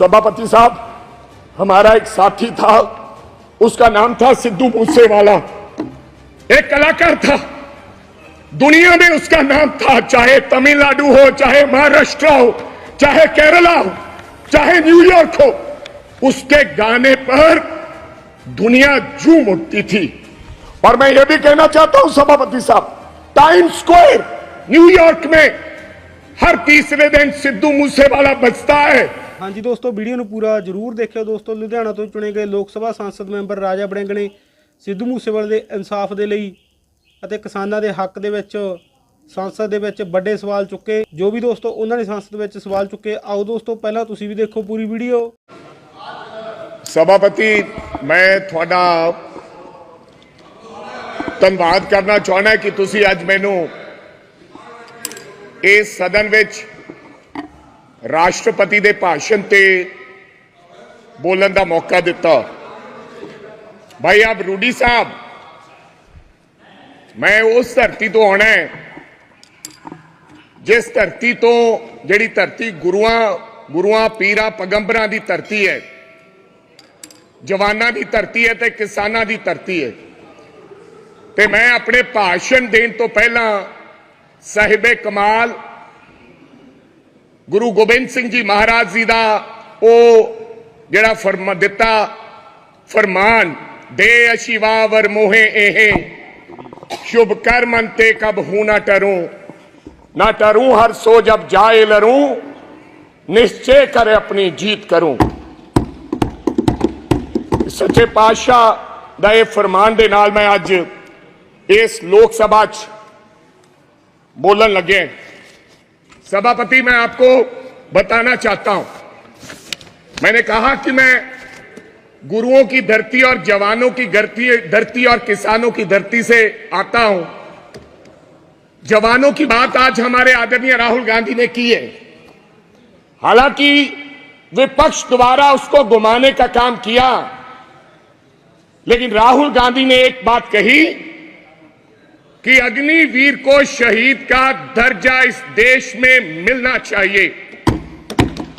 सभापति साहब, हमारा एक साथी था, उसका नाम था सिद्धू मूसेवाला, एक कलाकार था, दुनिया में उसका नाम था। चाहे तमिलनाडु हो, चाहे महाराष्ट्र हो, चाहे केरला हो, चाहे न्यूयॉर्क हो, उसके गाने पर दुनिया झूम उठती थी। और मैं यह भी कहना चाहता हूं सभापति साहब, टाइम स्क्वायर न्यूयॉर्क में हर तीसरे दिन सिद्धू मूसेवाला बजता है। हाँ जी दोस्तों, वीडियो ਨੂੰ पूरा जरूर देखियो। दोस्तों, लुधियाना ਤੋਂ ਚੁਣੇ ਗਏ ਲੋਕ ਸਭਾ ਸੰਸਦ ਮੈਂਬਰ ਰਾਜਾ ਵੜਿੰਗ ਨੇ ਸਿੱਧੂ ਮੂਸੇਵਾਲੇ ਦੇ ਇਨਸਾਫ ਦੇ ਲਈ ਅਤੇ ਕਿਸਾਨਾਂ ਦੇ ਹੱਕ ਦੇ ਵਿੱਚ ਸੰਸਦ ਦੇ ਵਿੱਚ ਵੱਡੇ ਸਵਾਲ ਚੁੱਕੇ। ਜੋ ਵੀ ਦੋਸਤੋ ਉਹਨਾਂ ਨੇ ਸੰਸਦ ਵਿੱਚ ਸਵਾਲ ਚੁੱਕੇ, ਆਓ ਦੋਸਤੋ ਪਹਿਲਾਂ ਤੁਸੀਂ ਵੀ ਦੇਖੋ ਪੂਰੀ ਵੀਡੀਓ। सभापति, मैं थोड़ा धन्यवाद करना चाहना कि तुसी अज मैनू इस सदन विच राष्ट्रपति दे भाषण ते बोलन दा मौका दिता। भाई अब रूडी साहब, मैं उस धरती तो आना है जिस धरती तो जिहड़ी धरती गुरुआं पीरां पैगंबरां दी धरती है, जवानां दी धरती है ते किसानां दी धरती है। ते मैं अपने भाषण देने तो पहला साहिबे कमाल गुरु गोबिंद सिंह जी महाराज जी का वो जिहड़ा फरमान दे अशिवावर मोहे एहे शुभ कर्म अंते कब हूं ना टरूं हर सो जब जाए लरूं निश्चय करे अपनी जीत करूं। सच्चे पातशाह दा ये फरमान दे नाल मैं अज इस लोक सभा च बोलन लगे। सभापति, मैं आपको बताना चाहता हूं, मैंने कहा कि मैं गुरुओं की धरती और जवानों की धरती और किसानों की धरती से आता हूं। जवानों की बात आज हमारे आदरणीय राहुल गांधी ने की है। हालांकि विपक्ष द्वारा उसको घुमाने का काम किया, लेकिन राहुल गांधी ने एक बात कही कि अग्निवीर को शहीद का दर्जा इस देश में मिलना चाहिए।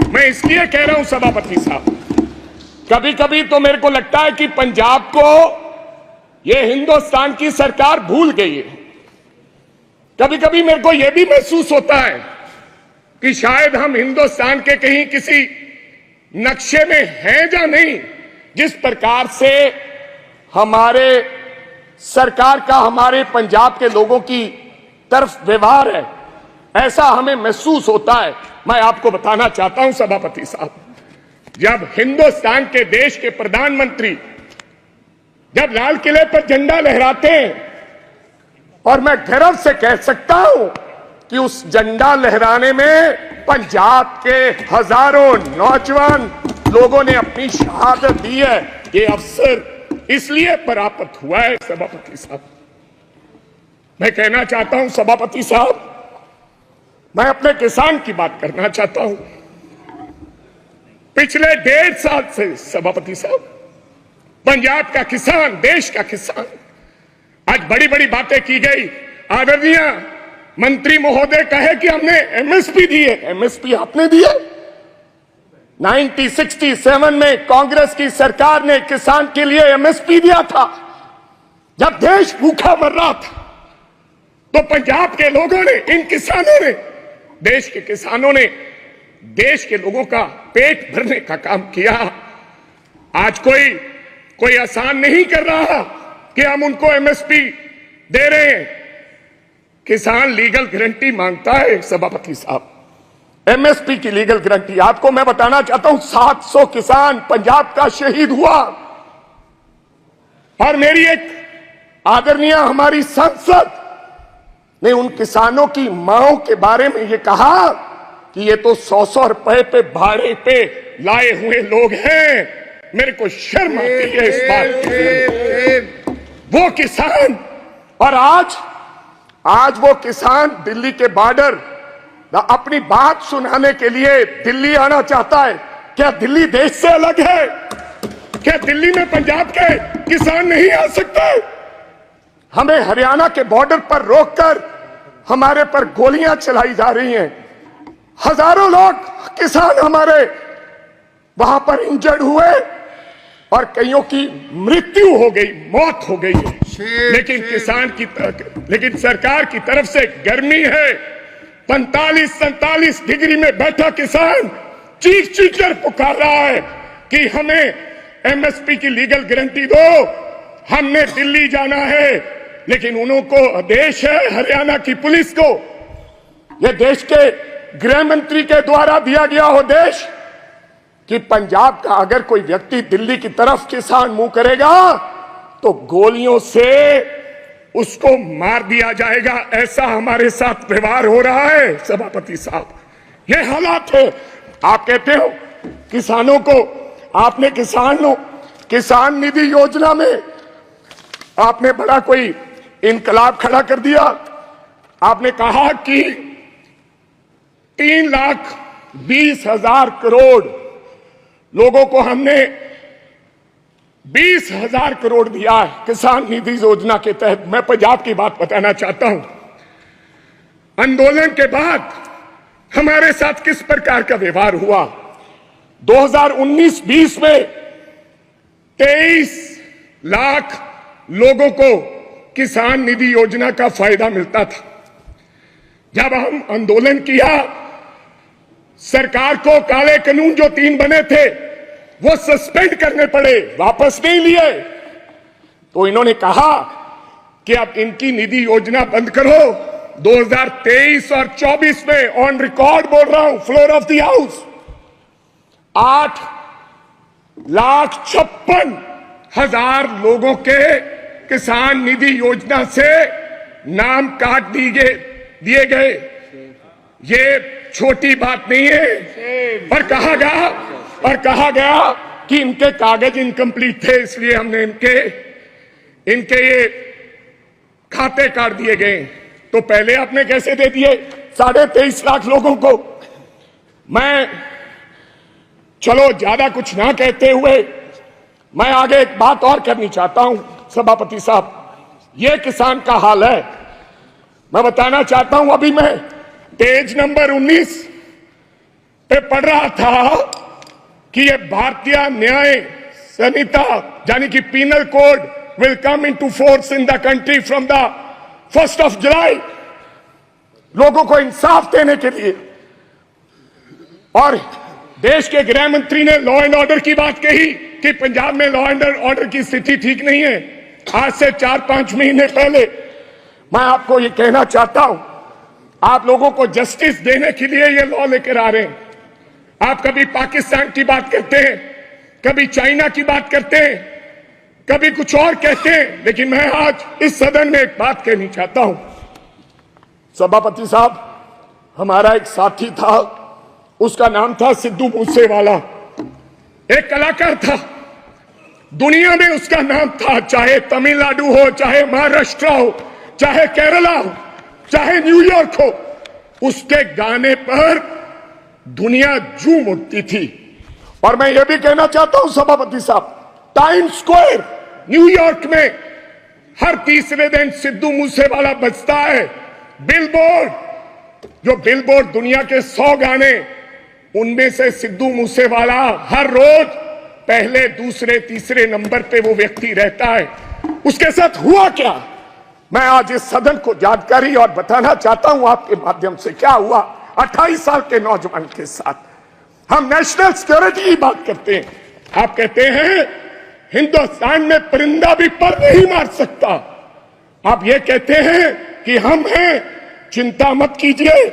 मैं इसलिए कह रहा हूं सभापति साहब, कभी कभी तो मेरे को लगता है कि पंजाब को यह हिंदुस्तान की सरकार भूल गई है। कभी कभी मेरे को यह भी महसूस होता है कि शायद हम हिंदुस्तान के कहीं किसी नक्शे में हैं या नहीं। जिस प्रकार से हमारे सरकार का हमारे पंजाब के लोगों की तरफ व्यवहार है, ऐसा हमें महसूस होता है। मैं आपको बताना चाहता हूं सभापति साहब, जब हिंदुस्तान के देश के प्रधानमंत्री जब लाल किले पर झंडा लहराते हैं, और मैं गर्व से कह सकता हूं कि उस झंडा लहराने में पंजाब के हजारों नौजवान लोगों ने अपनी शहादत दी है। ये अवसर इसलिए प्राप्त हुआ है सभापति साहब। मैं कहना चाहता हूं सभापति साहब, मैं अपने किसान की बात करना चाहता हूं। पिछले 1.5 साल से सभापति साहब, पंजाब का किसान, देश का किसान, आज बड़ी बड़ी बातें की गई। आदरणीय मंत्री महोदय कहे कि हमने एमएसपी दी है। एमएसपी आपने दी है? 1967 में कांग्रेस की सरकार ने किसान के लिए एमएसपी दिया था। जब देश भूखा मर रहा था, तो पंजाब के लोगों ने, इन किसानों ने, देश के किसानों ने देश के लोगों का पेट भरने का काम किया। आज कोई आसान नहीं कर रहा कि हम उनको एमएसपी दे रहे हैं। किसान लीगल गारंटी मांगता है सभापति साहब, एमएसपी की लीगल गारंटी। आपको मैं बताना चाहता हूं, 700 किसान पंजाब का शहीद हुआ। और मेरी एक आदरणीय हमारी सांसद ने उन किसानों की मांओं के बारे में ये कहा कि ये तो 100-100 रुपए पे भाड़े पे लाए हुए लोग हैं। मेरे को शर्म आती है इस बात की। वो किसान, और आज वो किसान दिल्ली के बॉर्डर अपनी बात सुनाने के लिए दिल्ली आना चाहता है। क्या दिल्ली देश से अलग है? क्या दिल्ली में पंजाब के किसान नहीं आ सकते? हमें हरियाणा के बॉर्डर पर रोककर हमारे पर गोलियां चलाई जा रही हैं। हजारों लोग किसान हमारे वहां पर इंजर्ड हुए और कईयों की मृत्यु हो गई, मौत हो गई है। लेकिन सरकार की तरफ से गर्मी है, 45-47 डिग्री में बैठा किसान चीख चीख कर पुकार रहा है कि हमें एमएसपी की लीगल गारंटी दो, हमने दिल्ली जाना है। लेकिन उनको आदेश है हरियाणा की पुलिस को, यह देश के गृह मंत्री के द्वारा दिया गया आदेश कि पंजाब का अगर कोई व्यक्ति दिल्ली की तरफ किसान मुंह करेगा तो गोलियों से उसको मार दिया जाएगा। ऐसा हमारे साथ व्यवहार हो रहा है सभापति साहब, ये हालात है। आप कहते हो किसानों को, आपने किसान निधि योजना में आपने बड़ा कोई इनकलाब खड़ा कर दिया। आपने कहा कि 3,20,000 करोड़ लोगों को हमने 20,000 करोड़ दिया है किसान निधि योजना के तहत। मैं पंजाब की बात बताना चाहता हूं, आंदोलन के बाद हमारे साथ किस प्रकार का व्यवहार हुआ। 2019-20 में 23 लाख लोगों को किसान निधि योजना का फायदा मिलता था। जब हम आंदोलन किया, सरकार को काले कानून जो 3 बने थे वो सस्पेंड करने पड़े, वापस नहीं लिए। तो इन्होंने कहा कि अब इनकी निधि योजना बंद करो। 2023 और 24 में ऑन रिकॉर्ड बोल रहा हूं, फ्लोर ऑफ द हाउस, 8,56,000 लोगों के किसान निधि योजना से नाम काट दिए गए। ये छोटी बात नहीं है। और कहा गया कि इनके कागज इनकम्प्लीट थे, इसलिए हमने इनके ये खाते काट दिए गए। तो पहले आपने कैसे दे दिए 23.5 लाख लोगों को। मैं चलो ज्यादा कुछ ना कहते हुए मैं आगे एक बात और करनी चाहता हूं सभापति साहब, ये किसान का हाल है। मैं बताना चाहता हूं, अभी मैं पेज नंबर 19 पे पढ़ रहा था कि ये भारतीय न्याय संहिता यानी कि penal code will come into force in the country from the 1st of July, लोगों को इंसाफ देने के लिए। और देश के गृह मंत्री ने लॉ एंड ऑर्डर की बात कही कि पंजाब में लॉ एंड ऑर्डर की स्थिति ठीक नहीं है। आज से 4-5 महीने पहले मैं आपको ये कहना चाहता हूं, आप लोगों को जस्टिस देने के लिए ये लॉ लेकर आ रहे हैं। आप कभी पाकिस्तान की बात करते हैं, कभी चाइना की बात करते हैं, कभी कुछ और कहते हैं, लेकिन मैं आज इस सदन में एक बात कहनी चाहता हूं। सभापति साहब, हमारा एक साथी था, उसका नाम था सिद्धू मूसेवाला, एक कलाकार था, दुनिया में उसका नाम था। चाहे तमिलनाडु हो, चाहे महाराष्ट्र हो, चाहे केरला हो, चाहे न्यूयॉर्क हो, उसके गाने पर दुनिया झूम उठती थी। और मैं ये भी कहना चाहता हूं सभापति साहब, टाइम स्क्वायर न्यूयॉर्क में हर तीसरे दिन सिद्धू मूसेवाला बजता है। बिलबोर्ड दुनिया के 100 गाने, उनमें से सिद्धू मूसेवाला हर रोज पहले, दूसरे, तीसरे नंबर पे वो व्यक्ति रहता है। उसके साथ हुआ क्या, मैं आज इस सदन को जानकारी और बताना चाहता हूं आपके माध्यम से। क्या हुआ 28 साल के नौजवान के साथ। हम नेशनल सिक्योरिटी की बात करते हैं, आप कहते हैं हिंदुस्तान में परिंदा भी पर नहीं मार सकता। आप ये कहते हैं कि हम हैं, चिंता मत कीजिए।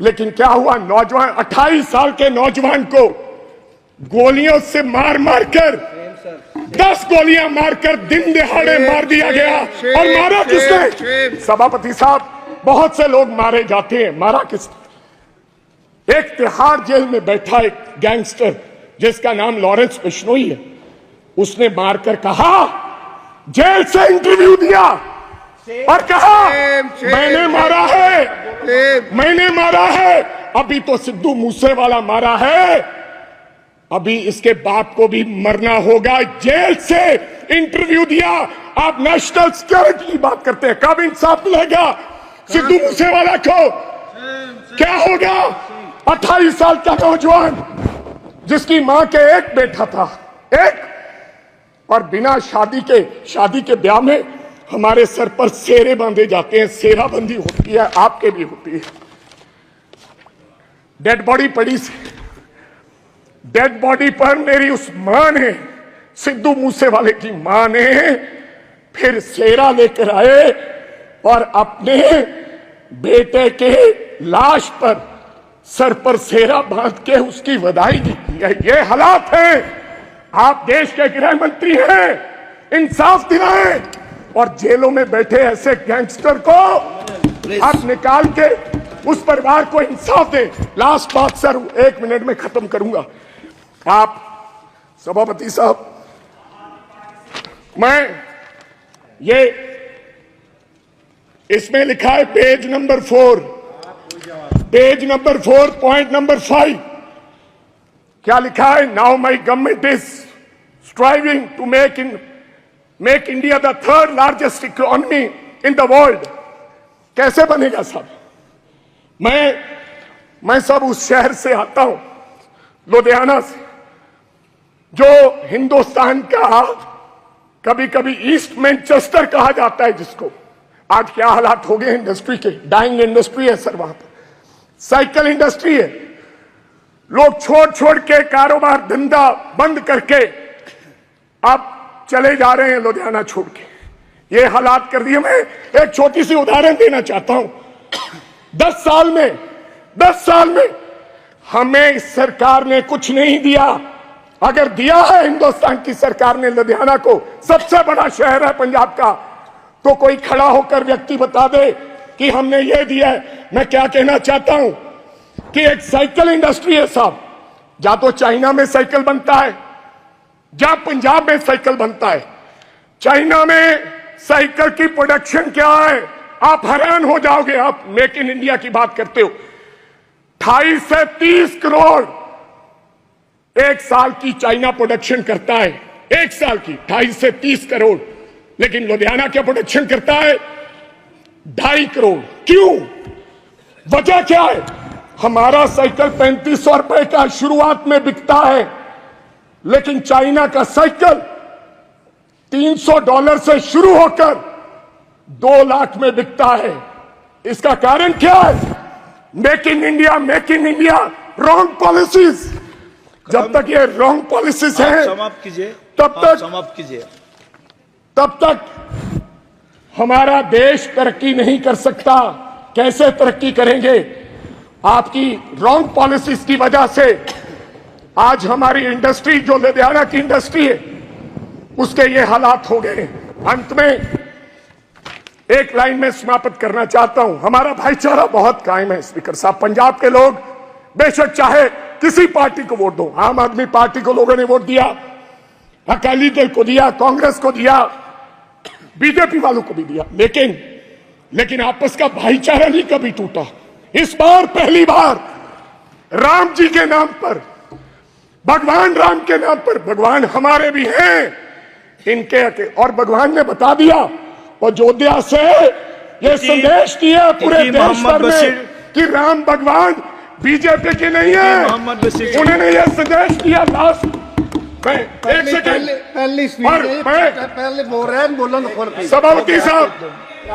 लेकिन क्या हुआ, नौजवान 28 साल के नौजवान को गोलियों से मार मारकर 10 गोलियां मारकर दिन दिहाड़े मार दिया गया। और मारा किसने सभापति साहब? बहुत से लोग मारे जाते हैं, मारा किसने? एक तिहाड़ जेल में बैठा एक गैंगस्टर जिसका नाम लॉरेंस बिश्नोई है, उसने मारकर कहा, जेल से इंटरव्यू दिया और कहा मैंने मारा है। अभी तो सिद्धू मूसेवाला मारा है, अभी इसके बाप को भी मरना होगा। जेल से इंटरव्यू दिया। आप नेशनल सिक्योरिटी की बात करते हैं, कब इंसाफ मिलेगा सिद्धू मूसेवाला को? क्या होगा? 28 साल का नौजवान जिसकी मां के एक बेटा था, एक, और बिना शादी के ब्याह में हमारे सर पर सेरे बांधे जाते हैं, सेराबंदी होती है, आपके भी होती है। डेड बॉडी पड़ी, डेड बॉडी पर मेरी उस मां ने, सिद्धू मूसेवाले की मां ने फिर सेरा लेकर आए और अपने बेटे के लाश पर सर पर सेरा बांध के उसकी बधाई दी है। ये हालात हैं। आप देश के गृह मंत्री हैं, इंसाफ दिलाएं और जेलों में बैठे ऐसे गैंगस्टर को आप निकाल के उस परिवार को इंसाफ दें। लास्ट बात सर, 1 मिनट में खत्म करूंगा। आप सभापति साहब, मैं ये इसमें लिखा है पेज नंबर 4, पॉइंट नंबर 5, क्या लिखा है? Now my government is striving to make India the 3rd largest economy in the world. कैसे बनेगा साहब? मैं सब उस शहर से आता हूं, लुधियाना से, जो हिंदुस्तान का कभी कभी ईस्ट मैनचेस्टर कहा जाता है, जिसको आज क्या हालात हो गए इंडस्ट्री के, डाइंग इंडस्ट्री है सर, वहां पर साइकिल इंडस्ट्री है। लोग छोड़ के कारोबार धंधा बंद करके अब चले जा रहे हैं लुधियाना छोड़ के। ये हालात कर दिए। मैं एक छोटी सी उदाहरण देना चाहता हूं। 10 साल में हमें इस सरकार ने कुछ नहीं दिया। अगर दिया है हिंदुस्तान की सरकार ने लुधियाना को, सबसे बड़ा शहर है पंजाब का, तो कोई खड़ा होकर व्यक्ति बता दे कि हमने ये दिया है। मैं क्या कहना चाहता हूं कि एक साइकिल इंडस्ट्री है साहब, या तो चाइना में साइकिल बनता है, या पंजाब में साइकिल बनता है। चाइना में साइकिल की प्रोडक्शन क्या है, आप हैरान हो जाओगे। आप मेक इन इंडिया की बात करते हो, 28 से 30 करोड़ एक साल की चाइना प्रोडक्शन करता है, एक साल की 28 से 30 करोड़। लेकिन लुधियाना क्या प्रोडक्शन करता है? 2.5 करोड़। क्यों? वजह क्या है? हमारा साइकिल 3500 रुपए का शुरुआत में बिकता है, लेकिन चाइना का साइकिल $300 से शुरू होकर 2 लाख में बिकता है। इसका कारण क्या है? Make in India wrong policies. जब तक ये रॉन्ग पॉलिसीज है, समाप्त कीजिए, तब तक हमारा देश तरक्की नहीं कर सकता। कैसे तरक्की करेंगे? आपकी रॉन्ग पॉलिसीज की वजह से आज हमारी इंडस्ट्री, जो लुधियाना की इंडस्ट्री है, उसके ये हालात हो गए। अंत में एक लाइन में समाप्त करना चाहता हूं। हमारा भाईचारा बहुत कायम है स्पीकर साहब। पंजाब के लोग बेशक चाहे किसी पार्टी को वोट दो, आम आदमी पार्टी को लोगों ने वोट दिया, अकाली दल को दिया, कांग्रेस को दिया, बीजेपी वालों को भी दिया, लेकिन आपस का भाईचारा नहीं कभी टूटा। इस बार पहली बार राम जी के नाम पर, भगवान राम के नाम पर, भगवान हमारे भी हैं इनके, और भगवान ने बता दिया अयोध्या से ये संदेश दिया पूरे देश भर में कि राम भगवान बीजेपी के नहीं है। उन्होंने ये संदेश दिया। लास्ट मैं एक सेकंड पहले बोल रहे हैं, बोलो सभापति साहब,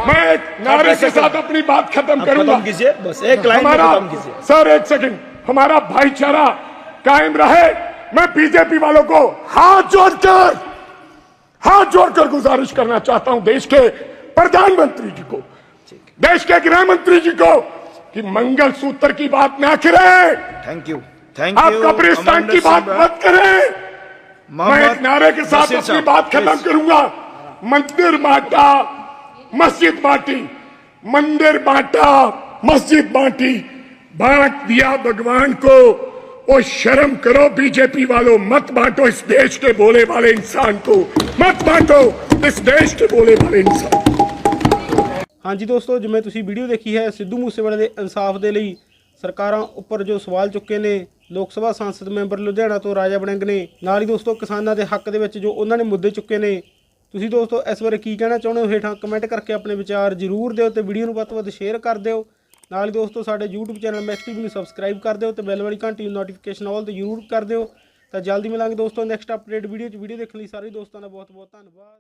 मैं एक नारे के साथ अपनी बात खत्म करूंगा। बस एक लाइन में खत्म कीजिए सर। एक सेकंड, हमारा भाईचारा कायम रहे। मैं बीजेपी वालों को हाथ जोड़कर गुजारिश करना चाहता हूं, देश के प्रधानमंत्री जी को, देश के गृह मंत्री जी को, कि मंगलसूत्र की बात ना करें। थैंक यू आप कब्रिस्तान की बात मत करें। मैं एक नारे के साथ अपनी बात खत्म करूंगा। मंदिर बांटा, मस्जिद बांटी, मंदिर बांटा, मस्जिद बांटी, बांट दिया भगवान को। ओ शर्म करो बीजेपी वालों, मत बांटो इस देश के बोले वाले इंसान को, मत बांटो इस देश के बोले वाले इंसान। हाँ जी दोस्तों, जिवें तुसीं वीडियो देखी है, सिद्धू मूसेवाले ਦੇ इंसाफ ਦੇ ਲਈ ਸਰਕਾਰਾਂ ਉੱਪਰ ਜੋ ਸਵਾਲ ਚੁੱਕੇ ਨੇ ਲੋਕ ਸਭਾ ਸੰਸਦ ਮੈਂਬਰ ਲੁਧਿਆਣਾ ਤੋਂ ਰਾਜਾ ਵੜਿੰਗ ਨੇ, ਨਾਲ ਹੀ ਦੋਸਤੋ ਕਿਸਾਨਾਂ ਦੇ ਹੱਕ ਦੇ ਵਿੱਚ ਜੋ ਉਹਨਾਂ ਨੇ ਮੁੱਦੇ ਚੁੱਕੇ ਨੇ, ਤੁਸੀਂ ਦੋਸਤੋ ਇਸ ਬਾਰੇ ਕੀ ਕਹਿਣਾ ਚਾਹੁੰਦੇ ਹੋ? ਹੇਠਾਂ ਕਮੈਂਟ ਕਰਕੇ ਆਪਣੇ ਵਿਚਾਰ ਜ਼ਰੂਰ ਦਿਓ ਤੇ ਵੀਡੀਓ ਨੂੰ ਵੱਧ ਤੋਂ ਵੱਧ ਸ਼ੇਅਰ ਕਰ ਦਿਓ ਨਾਲ ਹੀ ਦੋਸਤੋ ਸਾਡੇ YouTube ਚੈਨਲ ਮੈਕਸ ਟੀਵੀ ਨੂੰ ਸਬਸਕ੍ਰਾਈਬ ਕਰ ਦਿਓ ਤੇ ਬੈਲ ਵਾਲੀ ਘੰਟੀ ਨੂੰ ਨੋਟੀਫਿਕੇਸ਼ਨ ਆਲ ਤੇ ਜ਼ਰੂਰ ਕਰ ਦਿਓ। ਤਾਂ ਜਲਦੀ ਮਿਲਾਂਗੇ ਦੋਸਤੋ ਨੈਕਸਟ ਅਪਡੇਟ ਵੀਡੀਓ 'ਚ। ਵੀਡੀਓ ਦੇਖਣ ਲਈ ਸਾਰੇ ਦੋਸਤਾਂ ਦਾ ਬਹੁਤ ਬਹੁਤ ਧੰਨਵਾਦ।